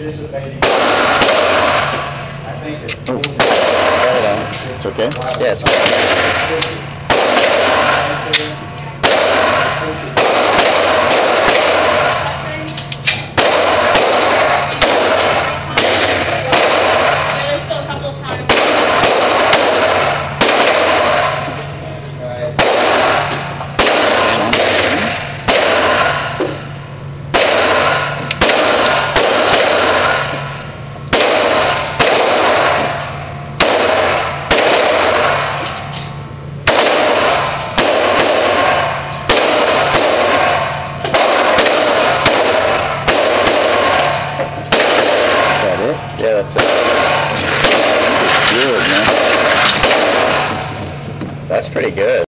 anticipating. I think that. It's okay? Yeah, it's okay. Yeah, that's it. Good, man. That's pretty good.